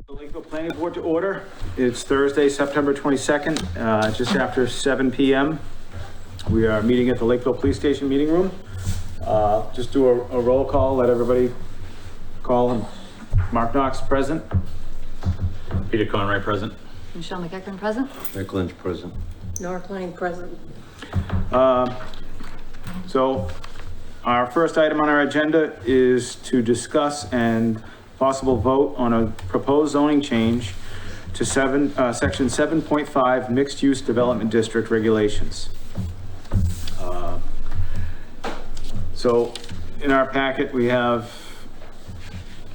The Lakeville Planning Board to order. It's Thursday, September 22nd, just after 7 p.m. We are meeting at the Lakeville Police Station meeting room. Just do a roll call, let everybody call. Mark Knox present. Peter Conroy present. Michelle McEachran present. Rick Lynch present. Nora Klein present. So our first item on our agenda is to discuss and possible vote on a proposed zoning change to section 7.5 mixed use development district regulations. So in our packet, we have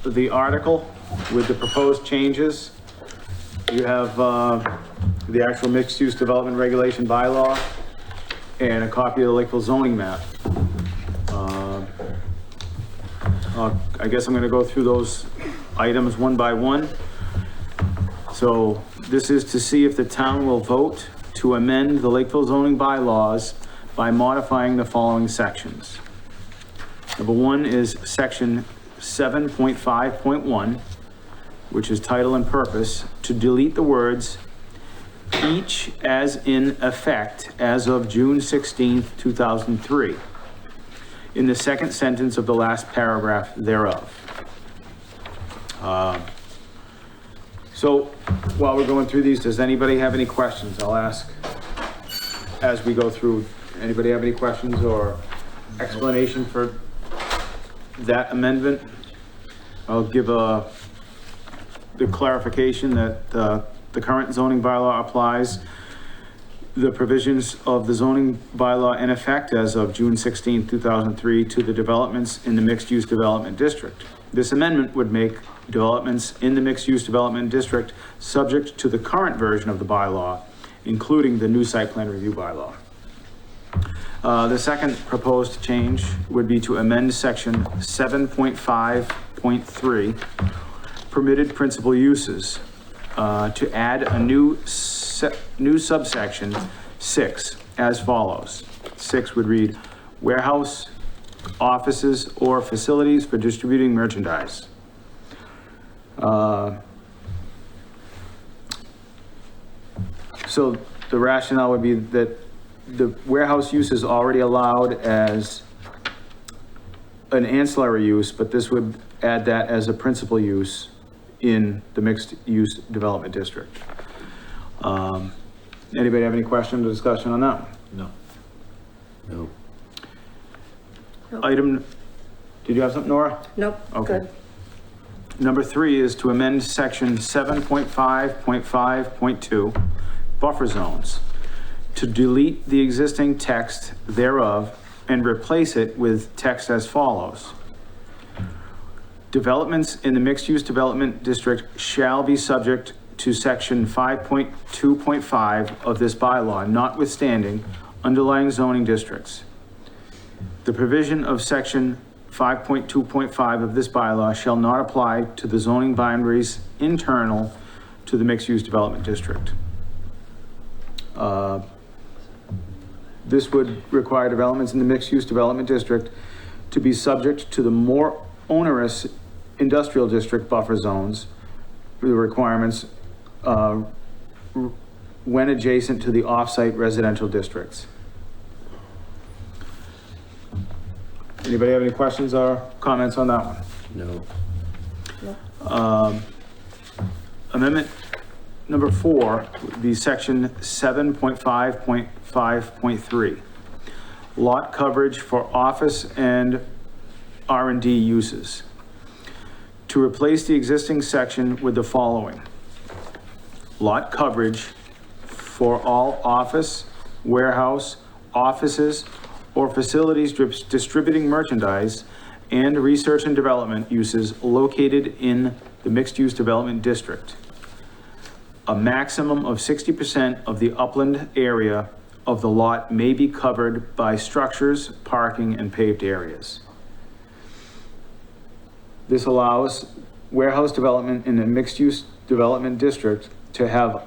the article with the proposed changes. You have the actual mixed use development regulation bylaw and a copy of the Lakeville zoning map. I guess I'm going to go through those items one by one. So this is to see if the town will vote to amend the Lakeville zoning bylaws by modifying the following sections. Number one is section 7.5.1, which is title and purpose, to delete the words each as in effect as of June 16th, 2003. In the second sentence of the last paragraph thereof. So while we're going through these, does anybody have any questions? I'll ask as we go through. Anybody have any questions or explanation for that amendment? I'll give the clarification that the current zoning bylaw applies the provisions of the zoning bylaw in effect as of June 16, 2003 to the developments in the mixed-use development district. This amendment would make developments in the mixed-use development district subject to the current version of the bylaw, including the new site plan review bylaw. The second proposed change would be to amend section 7.5.3, permitted principal uses, to add a new subsection 6 as follows. 6 would read warehouse, offices, or facilities for distributing merchandise. So the rationale would be that the warehouse use is already allowed as an ancillary use, but this would add that as a principal use in the mixed use development district. Anybody have any questions or discussion on that? No. No. Nope. Item, did you have something, Nora? Nope, Okay. good. Number 3 is to amend section 7.5.5.2, buffer zones, to delete the existing text thereof and replace it with text as follows. Developments in the mixed-use development district shall be subject to section 5.2.5 of this bylaw, notwithstanding underlying zoning districts. The provision of section 5.2.5 of this bylaw shall not apply to the zoning boundaries internal to the mixed-use development district. This would require developments in the mixed-use development district to be subject to the more onerous industrial district buffer zones, the requirements when adjacent to the off-site residential districts. Anybody have any questions or comments on that one? No. Amendment number 4 would be section 7.5.5.3. Lot coverage for office and R&D uses. To replace the existing section with the following. Lot coverage for all office, warehouse, offices, or facilities distributing merchandise and research and development uses located in the mixed-use development district. A maximum of 60% of the upland area of the lot may be covered by structures, parking, and paved areas. This allows warehouse development in a mixed-use development district to have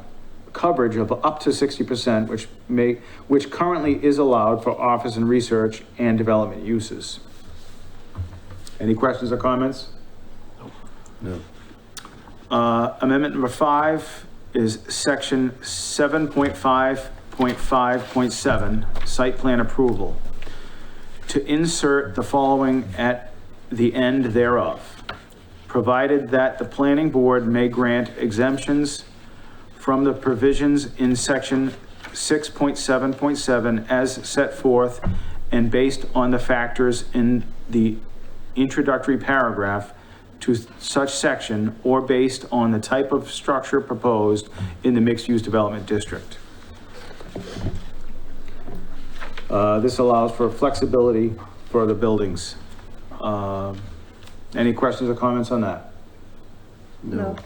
coverage of up to 60%, which currently is allowed for office and research and development uses. Any questions or comments? No. Amendment number 5 is section 7.5.5.7, site plan approval. To insert the following at the end thereof, provided that the planning board may grant exemptions from the provisions in section 6.7.7 as set forth and based on the factors in the introductory paragraph to such section or based on the type of structure proposed in the mixed-use development district. This allows for flexibility for the buildings. Any questions or comments on that? No.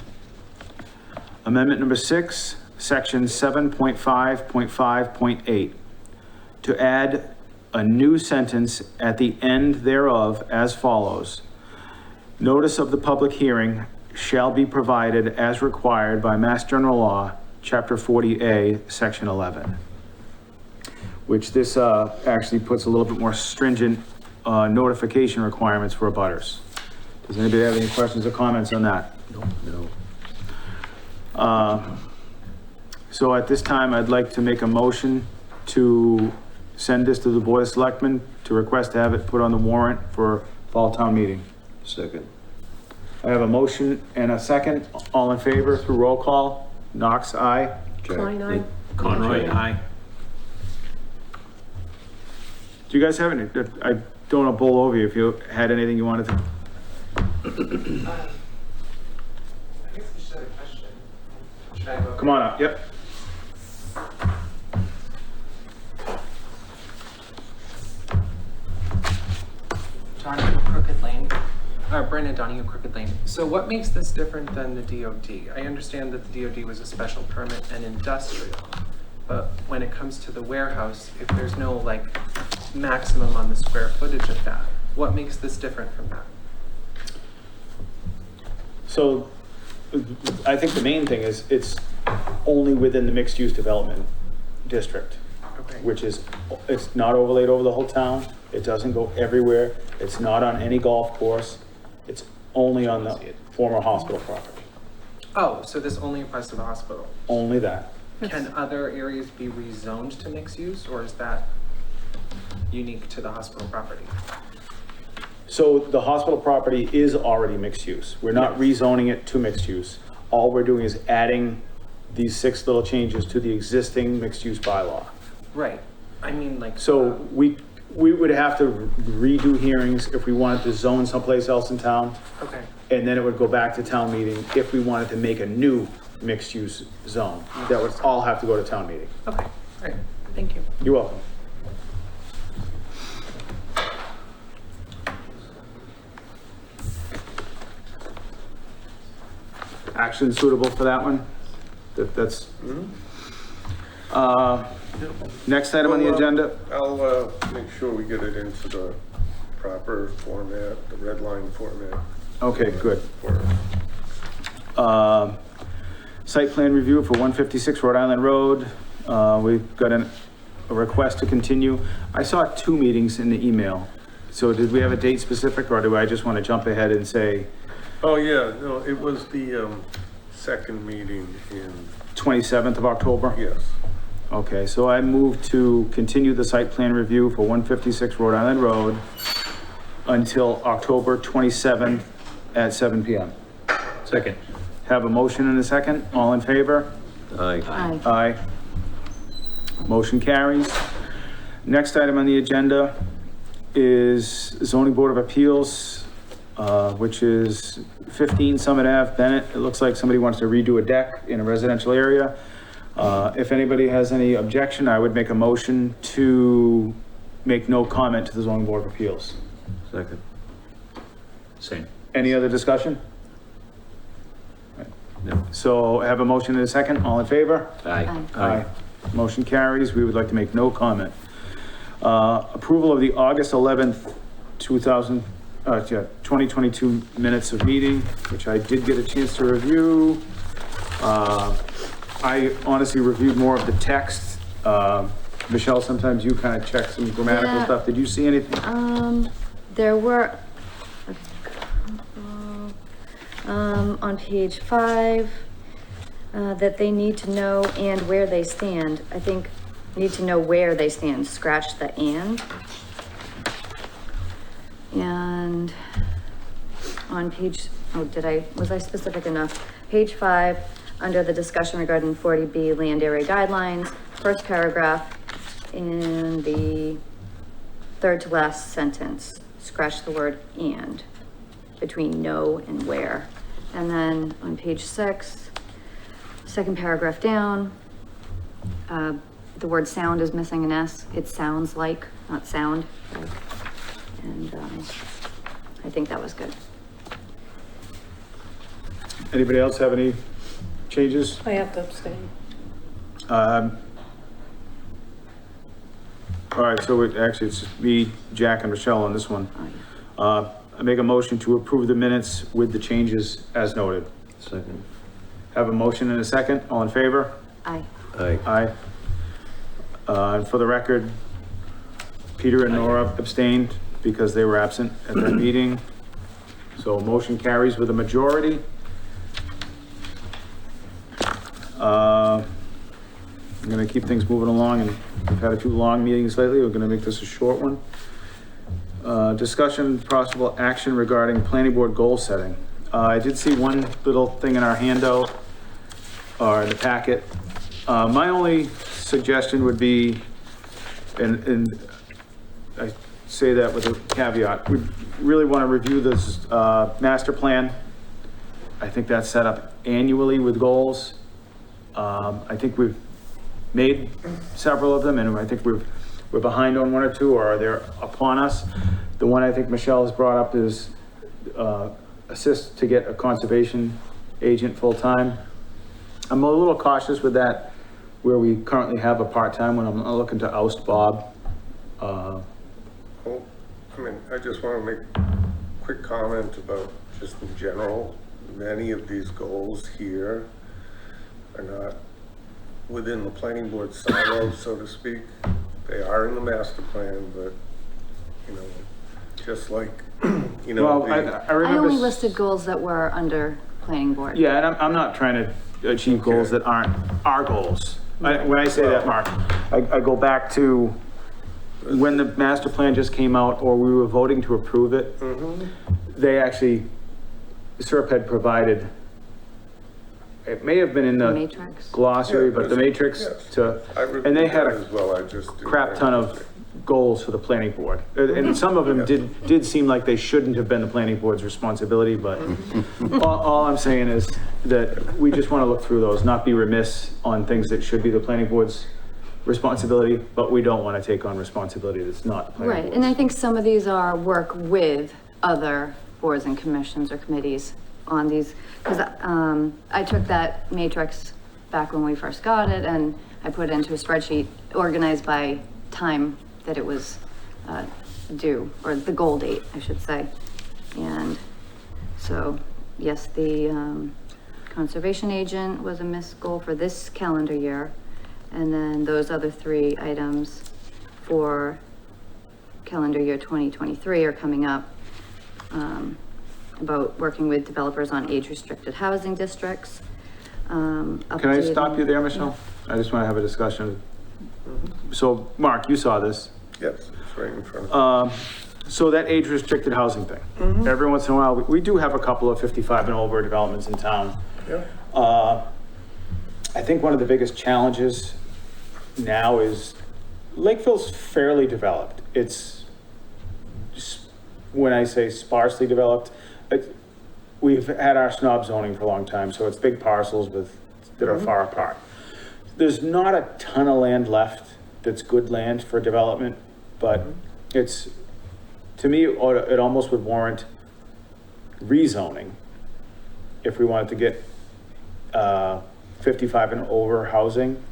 Amendment number 6, section 7.5.5.8, to add a new sentence at the end thereof as follows. Notice of the public hearing shall be provided as required by Mass General Law, Chapter 40A, Section 11. Which this actually puts a little bit more stringent notification requirements for abutters. Does anybody have any questions or comments on that? No. So at this time, I'd like to make a motion to send this to the Board of Selectmen to request to have it put on the warrant for fall town meeting. Second. I have a motion and a second. All in favor through roll call? Knox, aye. Klein, aye. Conroy, aye. Do you guys have any, I don't want to bowl over you if you had anything you wanted to. I guess I just had a question. Should I go? Come on up, yep. Donahue Crooked Lane, Brandon Donahue Crooked Lane. So what makes this different than the DOD? I understand that the DOD was a special permit and industrial, but when it comes to the warehouse, if there's no like maximum on the square footage of that, what makes this different from that? So I think the main thing is it's only within the mixed use development district, Okay. which is, it's not overlaid over the whole town. It doesn't go everywhere. It's not on any golf course. It's only on the former hospital property. Oh, so this only applies to the hospital. Only that. Can other areas be rezoned to mixed use, or is that unique to the hospital property? So the hospital property is already mixed use. We're not rezoning it to mixed use. All we're doing is adding these 6 little changes to the existing mixed use bylaw. Right. I mean, like. So we would have to redo hearings if we wanted to zone someplace else in town. Okay. And then it would go back to town meeting if we wanted to make a new mixed use zone. That would all have to go to town meeting. Okay. All right. Thank you. You're welcome. Action suitable for that one? That's, next item on the agenda? I'll make sure we get it into the proper format, the red line format. Okay, good. For Site plan review for 156 Rhode Island Road. We've got a request to continue. I saw 2 meetings in the email. So did we have a date specific, or do I just want to jump ahead and say Oh, yeah, no, it was the second meeting in, 27th of October? yes. Okay, so I move to continue the site plan review for 156 Rhode Island Road until October 27th at 7 PM. Second. Have a motion and a second. All in favor? Aye. Aye. Aye. Motion carries. Next item on the agenda is zoning board of appeals, which is 15 Summit Ave, Bennett. It looks like somebody wants to redo a deck in a residential area. If anybody has any objection, I would make a motion to make no comment to the zoning board of appeals. Second. Same. Any other discussion? No. So I have a motion and a second. All in favor? Aye. Aye. Motion carries. We would like to make no comment. Approval of the August 11th, 2022 minutes of meeting, which I did get a chance to review. I honestly reviewed more of the text. Michelle, sometimes you kind of check some grammatical Yeah. stuff. Did you see anything? There were On page 5, that they need to know and where they stand. I think need to know where they stand, scratch the and. And on page, was I specific enough? Page 5, under the discussion regarding 40B land area guidelines, first paragraph in the third to last sentence, scratch the word and between no and where. And then on page 6, second paragraph down, the word sound is missing an S. It sounds like, not sound. And I think that was good. Anybody else have any changes? I have to abstain. All right, so it's me, Jack, and Rochelle on this one. I make a motion to approve the minutes with the changes as noted. Second. Have a motion and a second. All in favor? Aye. Aye. Aye. And for the record, Peter and Nora abstained because they were absent at that meeting. So motion carries with a majority. I'm gonna keep things moving along, and we've had a few long meetings lately. We're gonna make this a short one. Discussion, possible action regarding planning board goal setting. I did see one little thing in our handout or in the packet. My only suggestion would be, and I say that with a caveat, we really want to review this master plan. I think that's set up annually with goals. I think we've made several of them, and I think we're behind on one or two, or they're upon us. The one I think Michelle has brought up is assist to get a conservation agent full-time. I'm a little cautious with that, where we currently have a part-time one. I'm looking to oust Bob. Well, I mean, I just want to make a quick comment about just in general. Many of these goals here are not within the planning board silo, so to speak. They are in the master plan, but, you know, just like, you know. Well, I I remember. only listed goals that were under planning board. Yeah, and I'm not trying to achieve goals that aren't our goals. When I say that, Mark, I go back to when the master plan just came out, or we were voting to approve it. They actually, SERP had provided, it may have been in the Matrix. glossary, Yeah, but the matrix yes. and they had as well. I just a crap ton of goals for the planning board. And some of them did seem like they shouldn't have been the planning board's responsibility, but all I'm saying is that we just want to look through those, not be remiss on things that should be the planning board's responsibility, but we don't want to take on responsibility that's not the planning Right, board's. and I think some of these are work with other boards and commissions or committees on these, because I took that matrix back when we first got it, and I put it into a spreadsheet organized by time that it was due, or the goal date, I should say. And so, yes, the conservation agent was a missed goal for this calendar year. And then those other 3 items for calendar year 2023 are coming up, about working with developers on age-restricted housing districts. Can I stop you there, Michelle? I just want to have a discussion. So, Mark, you saw this. Yes, it's right in front of So that age-restricted housing thing, every once in a while, we do have a couple of 55 and over developments in town. Yeah. I think one of the biggest challenges now is Lakeville's fairly developed. It's, when I say sparsely developed, we've had our snob zoning for a long time, so it's big parcels that are far apart. There's not a ton of land left that's good land for development, but it's, to me, it almost would warrant rezoning if we wanted to get 55 and over housing.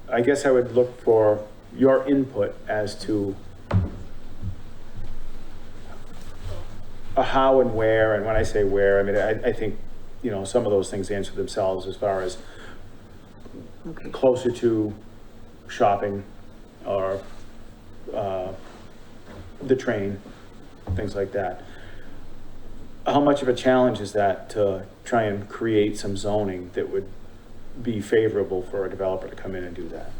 I guess I would look for your input as to a how and where, and when I say where, I mean, I think, you know, some of those things answer themselves as far as closer to shopping or the train, things like that. how much of a challenge is that to try and create some zoning that would be favorable for a developer to come in and do that?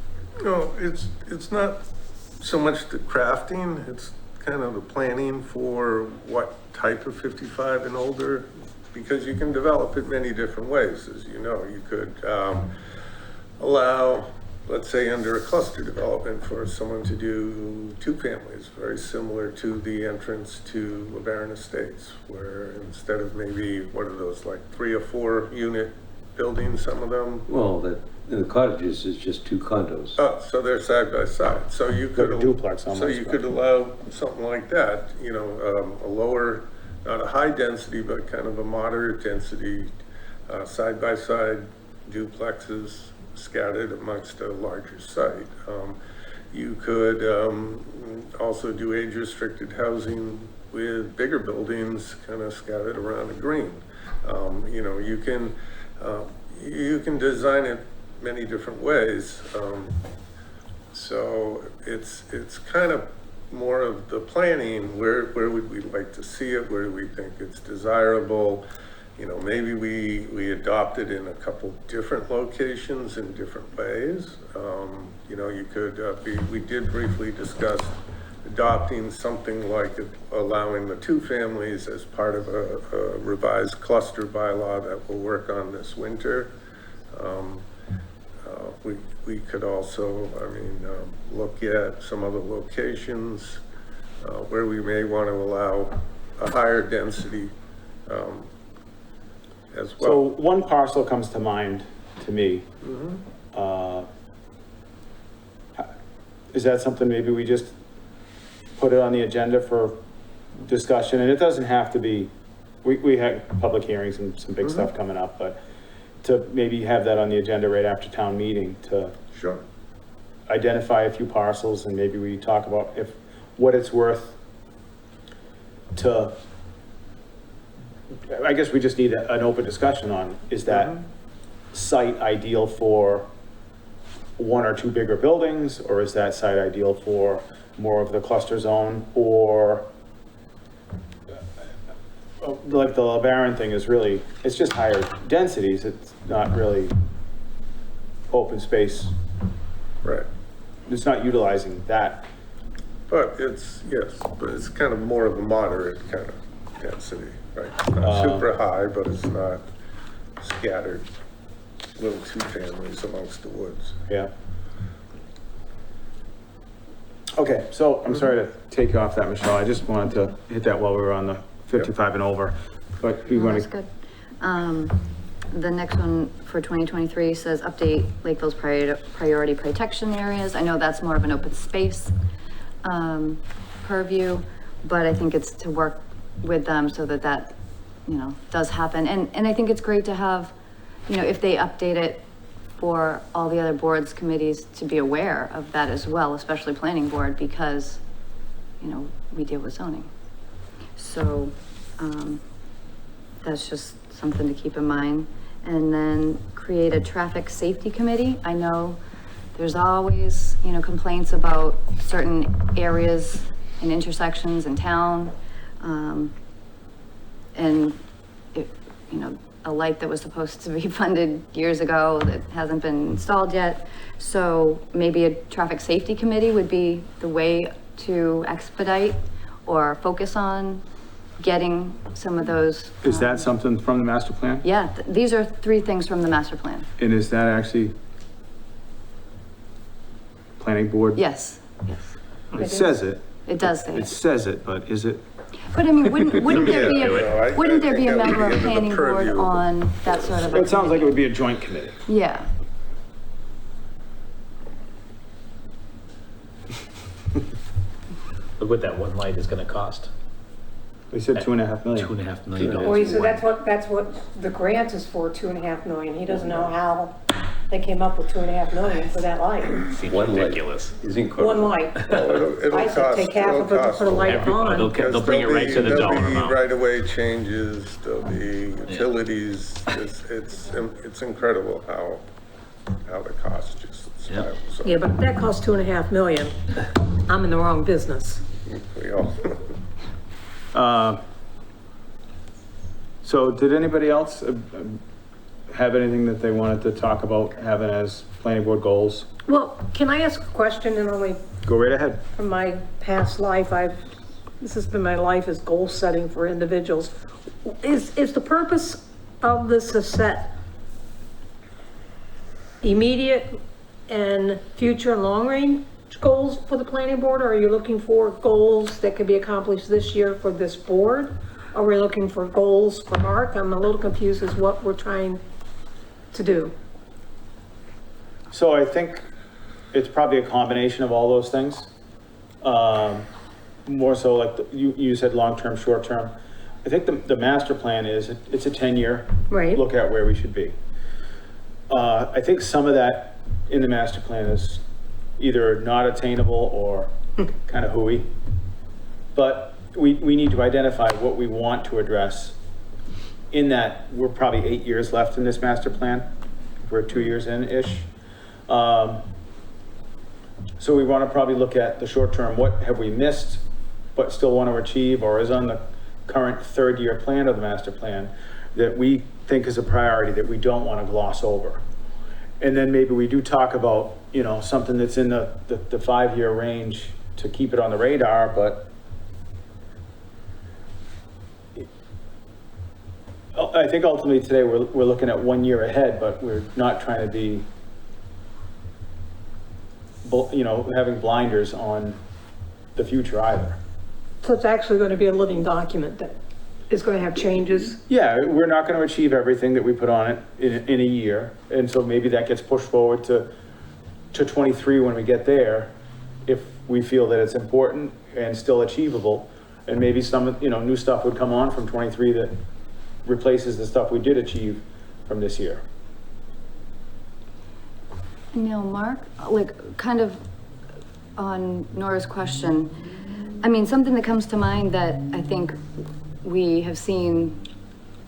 No, it's not so much the crafting, it's kind of the planning for what type of 55 and older, because you can develop it many different ways, as you know. You could allow, let's say, under a cluster development for someone to do 2 families, very similar to the entrance to LeBaron Estates, where instead of maybe, what are those, like 3 or 4 unit buildings, some of them? Well, the cottages is just 2 condos. Oh, so they're side by side, so you could. Like a duplex So almost, you but- could allow something like that, you know, a lower, not a high density, but kind of a moderate density, side by side duplexes scattered amongst a larger site. You could also do age restricted housing with bigger buildings kind of scattered around a green. You know, you can design it many different ways. So it's kind of more of the planning, where would we like to see it, where do we think it's desirable. You know, maybe we adopt it in a couple different locations in different ways. You know, you could we did briefly discuss adopting something like allowing the 2 families as part of a revised cluster bylaw that we'll work on this winter. We could also, I mean, look at some other locations where we may want to allow a higher density as So well. one parcel comes to mind to me. Is that something maybe we just put it on the agenda for discussion? And it doesn't have to be, we had public hearings and some big stuff coming up, but to maybe have that on the agenda right after town meeting to Sure. identify a few parcels, and maybe we talk about what it's worth to, I guess we just need an open discussion on, is that site ideal for 1 or 2 bigger buildings, or is that site ideal for more of the cluster zone, or like the LeBaron thing is really, it's just higher densities, it's not really open space, Right. it's not utilizing that. But it's, yes, but it's kind of more of a moderate kind of density, right? Not super high, but it's not scattered little 2 families amongst the woods. Yeah. Okay, so I'm sorry to take you off that, Michelle. I just wanted to hit that while we were on the 55 and over. But you No, want that's to, good. The next one for 2023 says update Lakeville's priority protection areas. I know that's more of an open space purview, but I think it's to work with them so that, you know, does happen. And I think it's great to have, you know, if they update it for all the other boards, committees to be aware of that as well, especially planning board, because, you know, we deal with zoning. So, that's just something to keep in mind. And then create a traffic safety committee. I know there's always, you know, complaints about certain areas and intersections in town. And it, you know, a light that was supposed to be funded years ago that hasn't been installed yet. So maybe a traffic safety committee would be the way to expedite or focus on getting some of those. is that something from the master plan? Yeah, these are 3 things from the master plan. And is that actually planning board? Yes, yes, It says it, it does say it it. says it, but is it? But I mean, wouldn't there be Yeah, a, I wouldn't there think be a that would member be of under the planning board purview of the- on that sort of? a It sounds like it committee? would be a joint committee. Yeah, Look what that one light is gonna cost. They said 2.5 million. $2.5 million. Well, so that's what the grant is for, 2.5 million. He doesn't know how they came up with 2.5 million for that light. One light Ridiculous. is incredible. One light. Well, it'll I said cost. take half of it and put a light on. They'll bring it right to the dollar There'll be amount. right-of-way changes, there'll be utilities, it's incredible how the cost just spirals. up. Yeah, but if that costs 2.5 million, I'm in the wrong business. We all, So did anybody else have anything that they wanted to talk about having as planning board goals? Well, can I ask a question? And only Go right ahead. from my past life, this has been my life as goal setting for individuals. Is the purpose of this to set immediate and future and long range goals for the planning board? Or are you looking for goals that could be accomplished this year for this board? Are we looking for goals for Mark? I'm a little confused as what we're trying to do. So I think it's probably a combination of all those things. More so like you said, long-term, short-term. I think the master plan it's a 10-year Right. look at where we should be. I think some of that in the master plan is either not attainable or kind of hooey. But we need to identify what we want to address. In that, we're probably 8 years left in this master plan. We're 2 years in-ish. So we want to probably look at the short term, what have we missed, but still want to achieve, or is on the current 3rd-year plan of the master plan that we think is a priority that we don't want to gloss over. And then maybe we do talk about, you know, something that's in the 5-year range to keep it on the radar, but I think ultimately today we're looking at 1 year ahead, but we're not trying to be, you know, having blinders on the future either. So it's actually going to be a living document that is going to have changes. Yeah, we're not going to achieve everything that we put on it in a year. And so maybe that gets pushed forward to 23 when we get there, if we feel that it's important and still achievable. And maybe some, you know, new stuff would come on from 23 that replaces the stuff we did achieve from this year. Now, Mark, like kind of on Nora's question, I mean, something that comes to mind that I think we have seen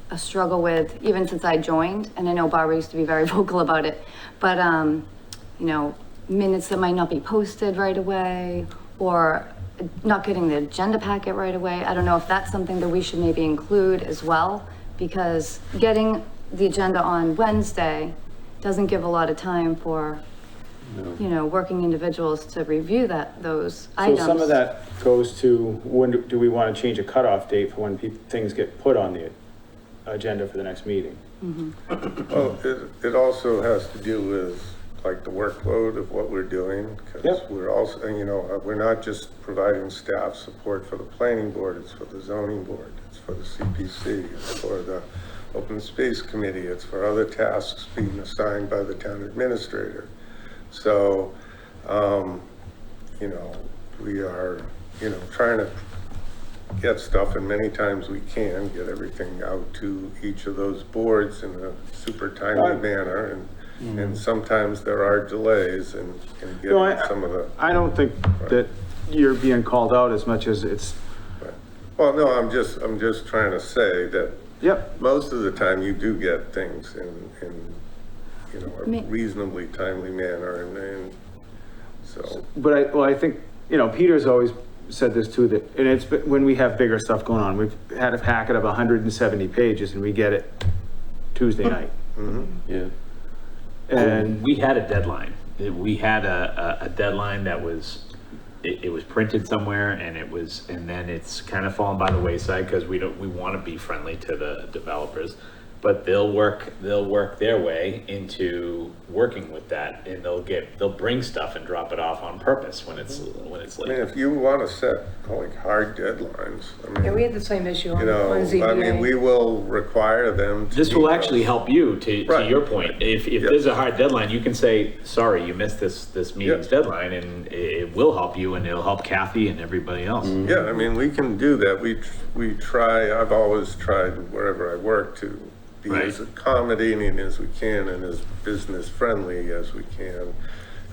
a struggle with even since I joined, and I know Barbara used to be very vocal about it, but, you know, minutes that might not be posted right away or not getting the agenda packet right away. I don't know if that's something that we should maybe include as well, because getting the agenda on Wednesday doesn't give a lot of time for, you know, working individuals to review those items. So some of that goes to when do we want to change a cutoff date for when things get put on the agenda for the next meeting? Well, it also has to do with like the workload of what we're doing, because we're also, you know, we're not just providing staff support for the planning board, it's for the zoning board, it's for the CPC, it's for the open space committee, it's for other tasks being assigned by the town administrator. So, you know, we are, you know, trying to get stuff, and many times we can get everything out to each of those boards in a super timely manner, and sometimes there are delays in getting some of the... I don't think that you're being called out as much as it's... Right. Well, no, I'm just trying to say that most of the time you do get things in you know, a reasonably timely manner, and so... But I think, you know, Peter's always said this too, that, and it's when we have bigger stuff going on, we've had a packet of 170 pages and we get it Tuesday night. Yeah. And we had a deadline. We had a deadline that was, it was printed somewhere, and then it's kind of fallen by the wayside because we want to be friendly to the developers, but they'll work their way into working with that, and they'll bring stuff and drop it off on purpose when it's late. I mean, if you want to set like hard deadlines, I mean, Yeah, we had the same issue on you know, ZBA. I mean, we will require them to... This will actually help you to your point. If Yeah. there's a hard deadline, you can say, sorry, you missed this meeting's deadline, and it will help you, and it'll help Kathy and everybody else. Yeah, I mean, we can do that. We try, I've always tried wherever I work to be as accommodating as we can and as business friendly as we can.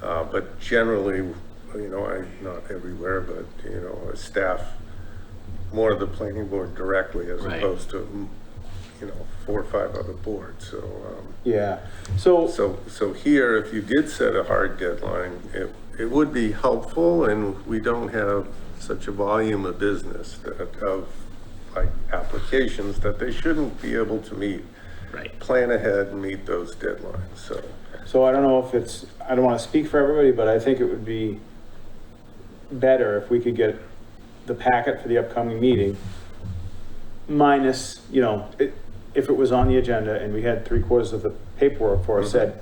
But generally, you know, not everywhere, but, you know, staff more of the planning board directly as opposed to, you know, 4 or 5 other boards. So, So here, if you did set a hard deadline, it would be helpful, and we don't have such a volume of business of like applications that they shouldn't be able to meet. Right. Plan ahead and meet those deadlines, so. So I don't know if it's, I don't want to speak for everybody, but I think it would be better if we could get the packet for the upcoming meeting minus, you know, if it was on the agenda and we had 3/4 of the paperwork for a said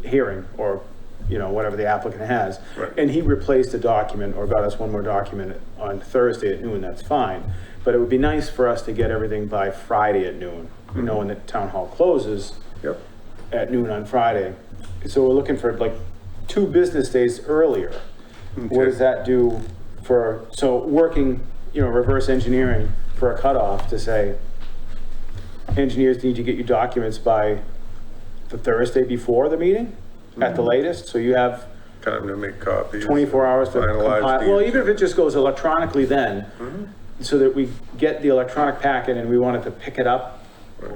hearing or, you know, whatever the applicant has. Right. And he replaced a document or got us one more document on Thursday at noon, that's fine. But it would be nice for us to get everything by Friday at noon, you know, when the town hall closes Yep. at noon on Friday. So we're looking for like 2 business days earlier. What does that do for, so working, you know, reverse engineering for a cutoff to say, engineers need to get you documents by the Thursday before the meeting at the latest, so you have Time to make copies. 24 hours to finalize compile. the Well, even if agenda. it just goes electronically then, so that we get the electronic packet and we wanted to pick it up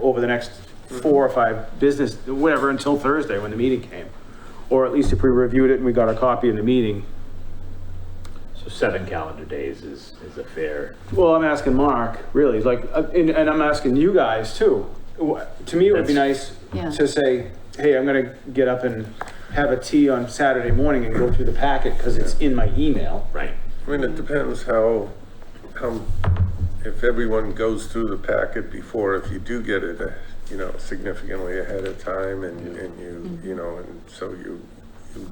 over the next 4 or 5 business, whatever, until Thursday when the meeting came. Or at least if we reviewed it and we got a copy in the meeting. So 7 calendar days is a fair, Well, I'm asking Mark, really, like, and I'm asking you guys too. To me, it would be nice Yeah. to say, hey, I'm gonna get up and have a tea on Saturday morning and go through the packet because it's in my email. right? I mean, it depends how, if everyone goes through the packet before, if you do get it, you know, significantly ahead of time and you know, and so you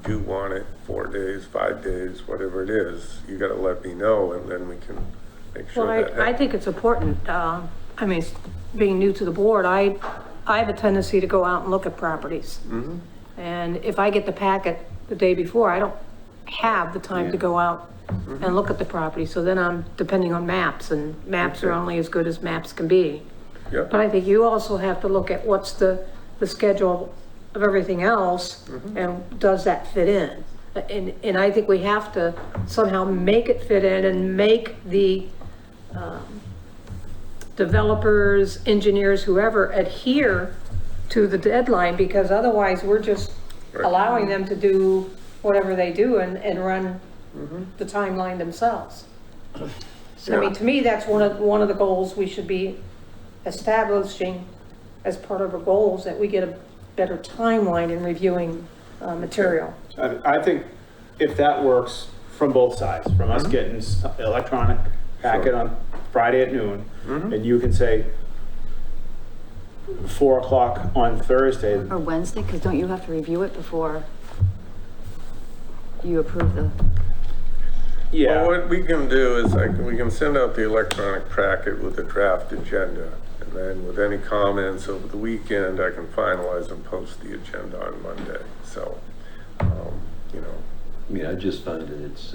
do want it 4 days, 5 days, whatever it is, you gotta let me know and then we can make sure Well, that I happens. think it's important, I mean, being new to the board, I have a tendency to go out and look at properties. And if I get the packet the day before, I don't have the time to go out and look at the property, so then I'm depending on maps, and maps are only as good as maps can be. But Yeah, I think you also have to look at what's the schedule of everything else, and does that fit in? And I think we have to somehow make it fit in and make the developers, engineers, whoever adhere to the deadline, because otherwise we're just allowing them to do whatever they do and run the timeline themselves. I mean, to me, that's one of the goals we should be establishing as part of our goals, that we get a better timeline in reviewing material. I think if that works from both sides, from us getting electronic packet on Friday at noon, and you can say 4 o'clock on Thursday. Or Wednesday, because don't you have to review it before you approve the, Yeah. well, what we can do is we can send out the electronic packet with a draft agenda. And then with any comments over the weekend, I can finalize and post the agenda on Monday, so, you know. I mean, I just find that it's,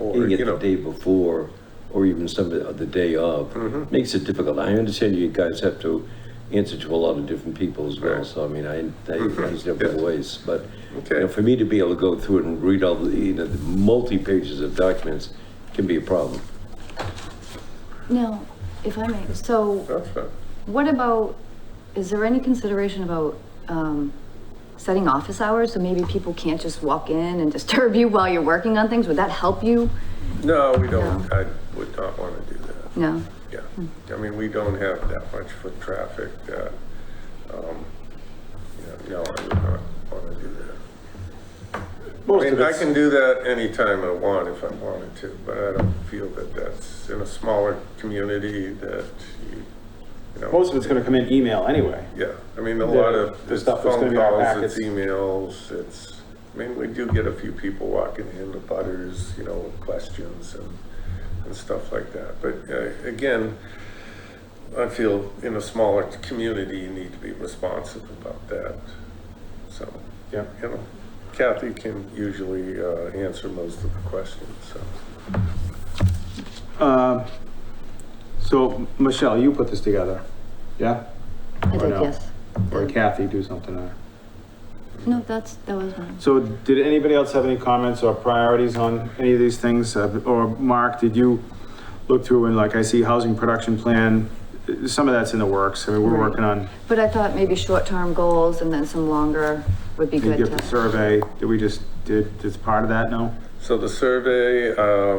Or, getting you it know. the day before, or even some of the day of, makes it difficult. I understand you guys have to answer to a lot of different people as well, Right. so I mean, I understand both ways, but, Okay. you know, for me to be able to go through it and read all the, you know, the multi-pages of documents can be a problem. now, if I may, so That's fine. what about, is there any consideration about, setting office hours, so maybe people can't just walk in and disturb you while you're working on things? Would that help you? No, we don't, No. I would not want to do that. No? Yeah, I mean, we don't have that much foot traffic that, no, I would not want to do that. Most I of mean, I it's, can do that anytime I want if I wanted to, but I don't feel that that's in a smaller community that you know. most of it's gonna come in email anyway. Yeah, I mean, a lot of, the it's stuff that's gonna phone be our calls, it's packets. emails, it's, I mean, we do get a few people walking in, the butters, you know, with questions and stuff like that. But again, I feel in a smaller community, you need to be responsive about that. So, Yeah. you know, Kathy can usually answer most of the questions, so. So Michelle, you put this together, yeah? I Or did, no? yes. Or Kathy do something there? No, that was mine. So did anybody else have any comments or priorities on any of these things? Or Mark, did you look through and like, I see housing production plan, some of that's in the works. I mean, we're Right. working on, But I thought maybe short-term goals and then some longer would be you good get the to, survey that we just did, it's part of that, no? So the survey,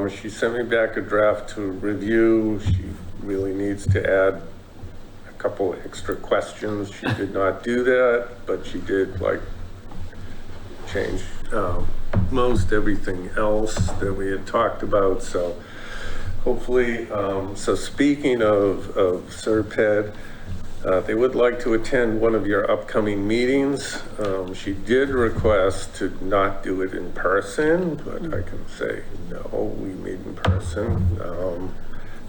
she sent me back a draft to review. She really needs to add a couple extra questions. She did not do that, but she did like change most everything else that we had talked about. So hopefully, so speaking of Serped, they would like to attend one of your upcoming meetings. She did request to not do it in person, but I can say, no, we meet in person. Well,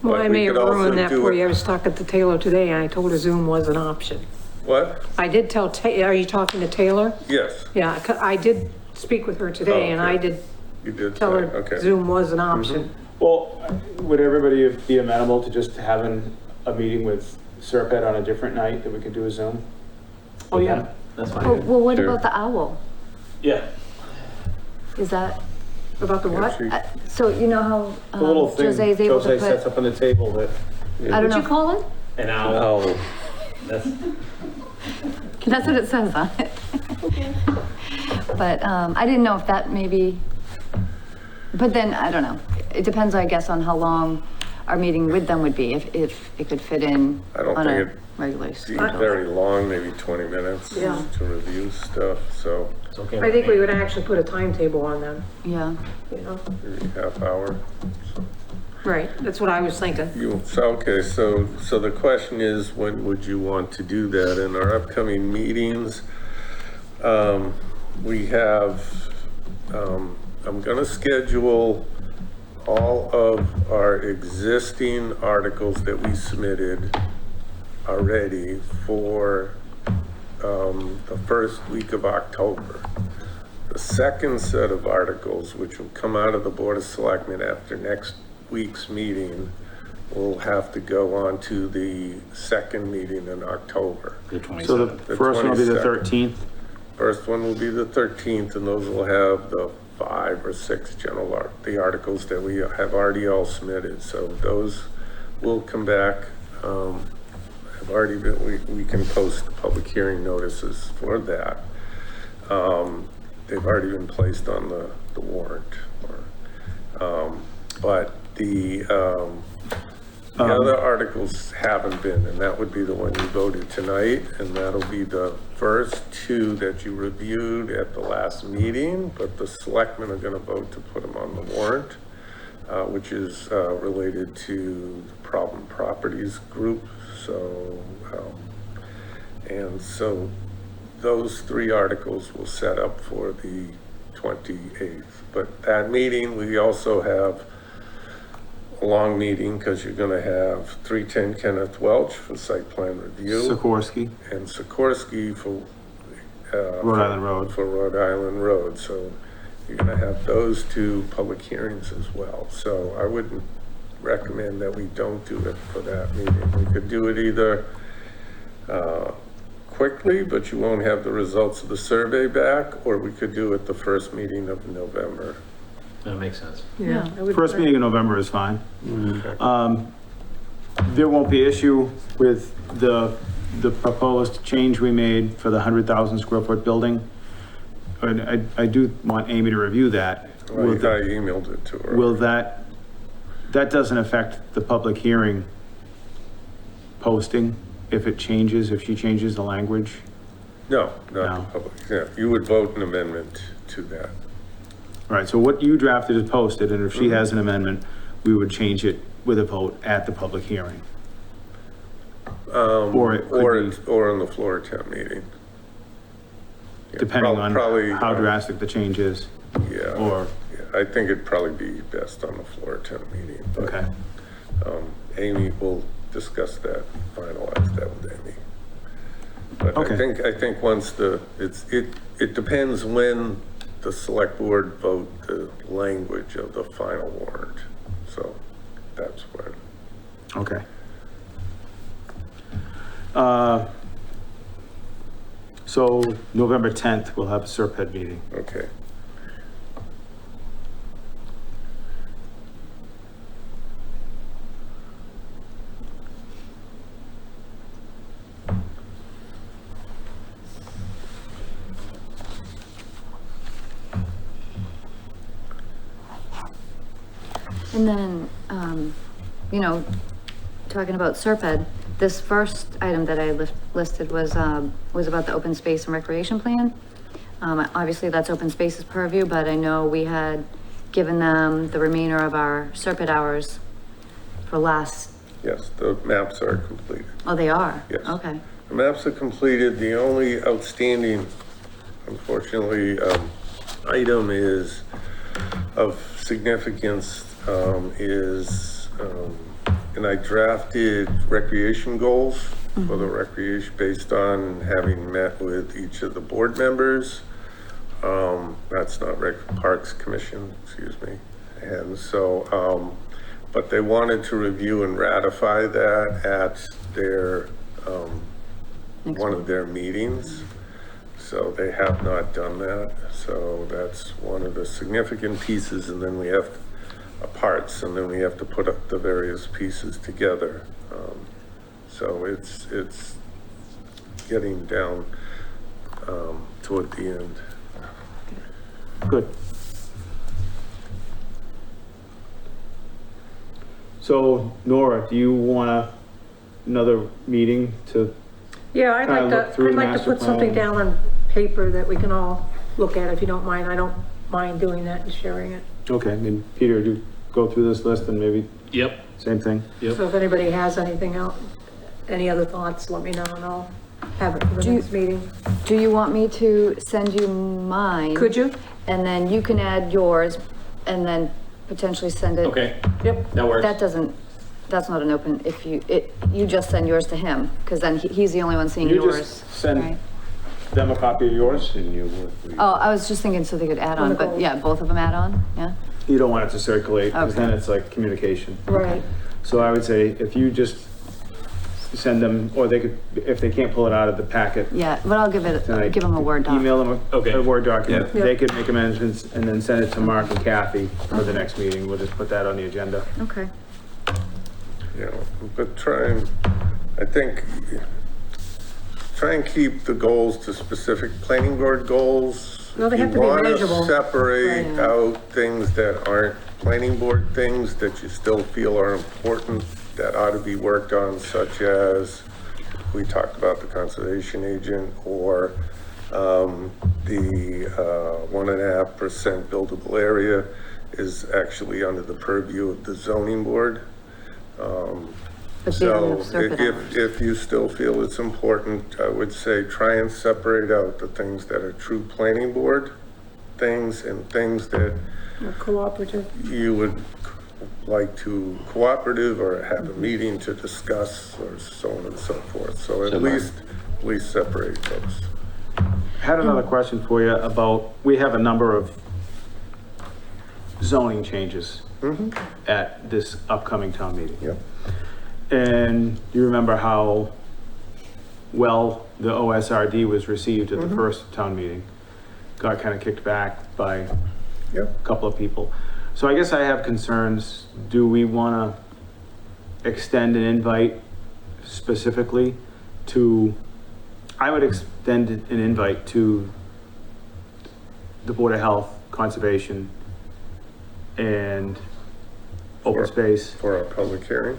But I we may have could also ruined that do for it- you. I was talking to Taylor today and I told her Zoom was an option. What? I did tell, are you talking to Taylor? Yes, Yeah, I did speak with her today and I Okay. did you did. tell say, her okay. Zoom was an option. Well, would everybody be amenable to just having a meeting with Serped on a different night that we could do a Zoom? Oh, yeah, that's Well, fine. well, what Sure. about the owl? Yeah. Is that, About the what? She- so you know how, The little thing Jose's able Jose to sets put, up on the table that, I don't What'd you know, call it? An owl, Oh, that's, that's what it says on it. But, I didn't know if that maybe, but then, I don't know. It depends, I guess, on how long our meeting with them would be, if it could fit in I don't on think a it'd regular Be schedule. very long, maybe 20 minutes Yeah. to review stuff, so it's okay. I with think me. we would actually put a timetable on them, Yeah, you know? maybe half hour. Right, that's what I was thinking. Okay, so the question is, when would you want to do that? In our upcoming meetings, we have, I'm gonna schedule all of our existing articles that we submitted already for the first week of October. The second set of articles, which will come out of the Board of Selectmen after next week's meeting, will have to go on to the second meeting in October. The so 27th. the first one will be the 22nd. 13th. First one will be the 13th, and those will have the 5 or 6 the articles that we have already all submitted. So those will come back. Have already been, we can post public hearing notices for that. They've already been placed on the warrant. But the other articles haven't been, and that would be the one you voted tonight, and that'll be the first 2 that you reviewed at the last meeting, but the selectmen are gonna vote to put them on the warrant, which is related to the problem properties group. So, and so those 3 articles will set up for the 28th. But that meeting, we also have a long meeting, because you're gonna have 310 Kenneth Welch for site plan review, Sikorsky, and Sikorsky for Rhode Island Road. for Rhode Island Road. So you're gonna have those 2 public hearings as well. So I wouldn't recommend that we don't do it for that meeting. We could do it either quickly, but you won't have the results of the survey back, or we could do it the first meeting of November. That makes sense. Yeah. I would- First meeting in November is fine. There won't be issue with the proposed change we made for the 100,000 square foot building. And I do want Amy to review that. I Will the- emailed it to her. Will that doesn't affect the public hearing posting if it changes, if she changes the language? No, not No. the public. Yeah, you would vote an amendment to that. All right, so what you drafted is posted, and if she has an amendment, we would change it with a vote at the public hearing. Or it could be, Or on the floor town meeting. Yeah, depending on probably, how drastic the change is, Yeah, or, yeah, I think it'd probably be best on the floor town meeting. But, okay. Amy will discuss that, finalize that with Amy. But Okay. I think once it depends when the select board vote the language of the final warrant. So that's when. Okay. So November 10th, we'll have a Serped meeting. Okay. And then, you know, talking about Serped, this first item that I listed was about the open space and recreation plan. Obviously that's open space's purview, but I know we had given them the remainder of our Serped hours for last, Yes, the maps are completed. oh, they are? Yes. Okay. The maps are completed. The only outstanding, unfortunately, item is of significance, and I drafted recreation goals for the recreation based on having met with each of the board members. That's not Parks Commission, excuse me. And so, but they wanted to review and ratify that at their, one of their meetings. So they have not done that. So that's one of the significant pieces. And then we have parts, and then we have to put up the various pieces together. So it's getting down toward the end. Good. So Nora, do you want another meeting to, Yeah, I'd Kinda like look to, through I'd like to master put something plan. down on paper that we can all look at, if you don't mind. I don't mind doing that and sharing it. okay, and Peter, do you go through this list and maybe Yep. same thing? Yep. So if anybody has anything else, any other thoughts, let me know and I'll have it for the Do you- next meeting. Do you want me to send you mine? Could you? And then you can add yours and then potentially send it. Okay, Yep. that works. That doesn't, that's not an open, if you, you just send yours to him, because then he's the only one seeing You yours. just send right? them a copy of yours? And you work with. Oh, I was just thinking so they could add on, but yeah, both of them add on, yeah? You don't want it to circulate, because then Okay. it's like communication. Right. So I would say if you just send them, or they could, if they can't pull it out of the packet Yeah, but I'll give tonight. them a Word doc. Email them Okay. a Word document. Yeah. They could make amendments and then send it to Mark and Kathy for the next meeting. We'll just put that on the agenda. Okay. You know, but I think, try and keep the goals to specific planning board goals. No, they have to be measurable. You want to separate Right. out things that aren't planning board things that you still feel are important, that ought to be worked on, such as, we talked about the conservation agent, or the 1.5% buildable area is actually under the purview of the zoning board. But they don't have So Serpent hours. if you still feel it's important, I would say try and separate out the things that are true planning board things and things that Or cooperative. you would like to cooperative or have a meeting to discuss, or so on and so forth. So at So, least separate those. Had another question for you about, we have a number of zoning changes at this upcoming town meeting. Yep. And you remember how well the OSRD was received at the first town meeting? Got kind of kicked back by a Yep. couple of people. So I guess I have concerns. Do we want to extend an invite specifically to, I would extend an invite to the Board of Health, Conservation, and Open Space For our public hearing.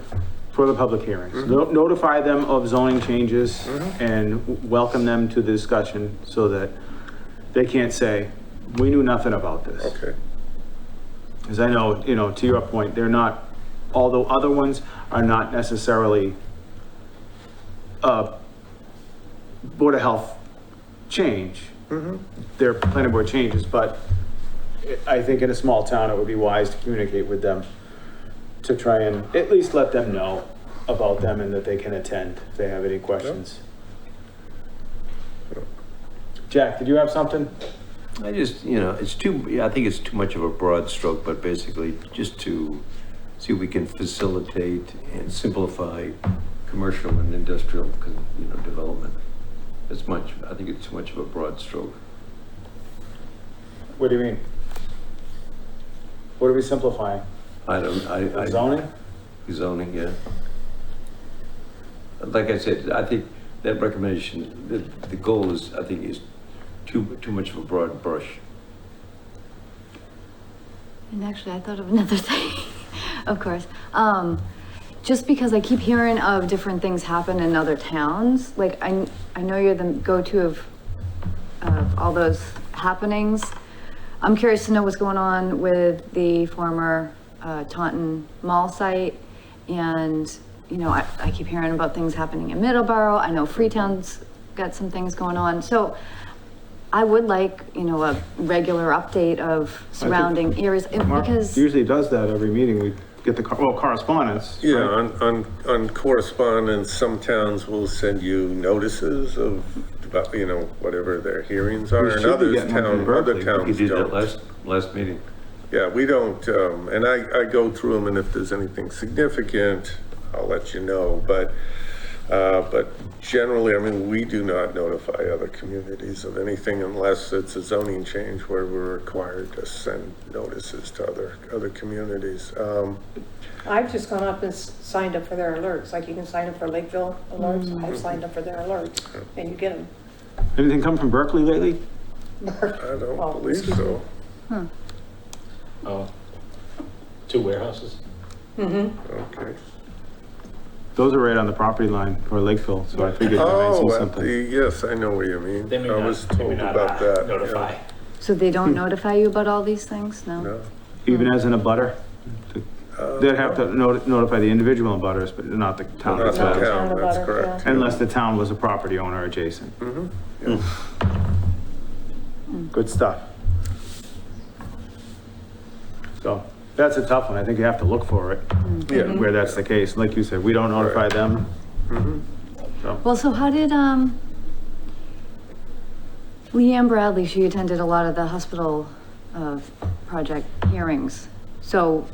for the public hearings. Notify them of zoning changes and welcome them to the discussion so that they can't say, we knew nothing about this. Okay. Because I know, you know, to your point, they're not, although other ones are not necessarily Board of Health change. They're planning board changes, but I think in a small town, it would be wise to communicate with them to try and at least let them know about them and that they can attend if they have any questions. Jack, did you have something? I just, you know, I think it's too much of a broad stroke, but basically just to see if we can facilitate and simplify commercial and industrial, development. I think it's too much of a broad stroke. What do you mean? What are we simplifying? Zoning, yeah. Like I said, I think that recommendation, the goal is, I think, is too much of a broad brush. And actually, I thought of another thing. Of course. Just because I keep hearing of different things happen in other towns, like I know you're the go-to of all those happenings. I'm curious to know what's going on with the former Taunton Mall site. And, you know, I keep hearing about things happening in Middleborough. I know Freetown's got some things going on. So I would like, you know, a regular update of surrounding areas Mark because. usually does that every meeting. We get the, correspondence. Yeah, right? on correspondence, some towns will send you notices of, about, you know, whatever their hearings are, We and should be others getting one from other Berkeley. You towns did that don't. last meeting. Yeah, we don't, and I go through them, and if there's anything significant, I'll let you know, but generally, I mean, we do not notify other communities of anything unless it's a zoning change where we're required to send notices to other communities. I've just gone up and signed up for their alerts, like you can sign up for Lakeville alerts, I've signed up for their alerts, and you get them. Anything come from Berkeley lately? I don't Oh, believe excuse so. Oh, 2 warehouses? Okay. Those are right on the property line for Lakeville, so I figured you might Oh, see at something. yes, I know what you mean. They may I not, was they may told not, about that. notify. yeah. So they don't notify you about all these things? No? No. Even as in a butter? They'd have to notify the individual butters, but not the town. Not the itself. town, that's Butter, correct. Unless the town was a property owner adjacent. Yeah. Good stuff. So, that's a tough one. I think you have to look for it, Yeah. where that's the case. Like you said, we don't notify Right. them. Well, so how did, Leanne Bradley, she attended a lot of the hospital, project hearings. So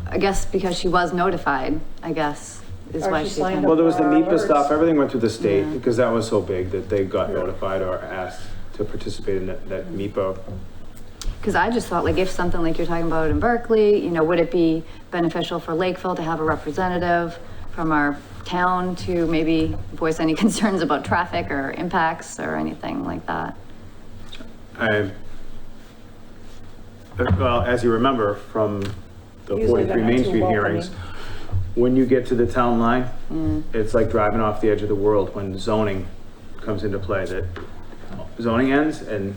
I guess because she was notified, I guess, is Or why she she signed attended. Well, there was the Alerts. MIPA stuff, everything went through the state, Yeah. because that was so big that they got notified or asked to participate in that MIPA. Because I just thought, like, if something like you're talking about in Berkeley, you know, would it be beneficial for Lakeville to have a representative from our town to maybe voice any concerns about traffic or impacts or anything like that? Well, as you remember from the Usually they're 43 not Main too Street hearings, when you get to the town line, it's like driving off the edge of the world when zoning comes into play, that zoning ends and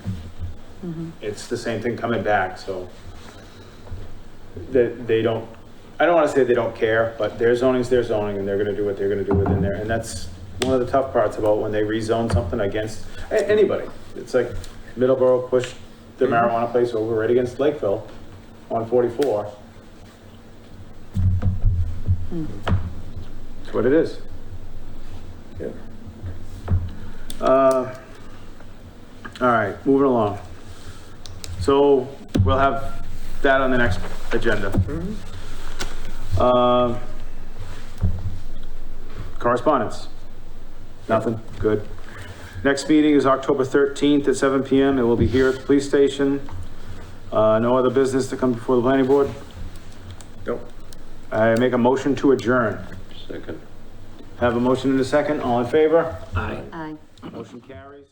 it's the same thing coming back, so that they don't, I don't want to say they don't care, but their zoning's their zoning and they're going to do what they're going to do within there. And that's one of the tough parts about when they rezone something against anybody. It's like Middleborough pushed the marijuana place over right against Lakeville on 44. That's what it is. Yeah. All right, moving along. So we'll have that on the next agenda. Correspondence? Nothing? Good. Next meeting is October 13th at 7 PM. It will be here at the police station. No other business to come before the planning board? Nope. I make a motion to adjourn. Second. Have a motion in a second. All in favor? Aye. Aye. Motion carries.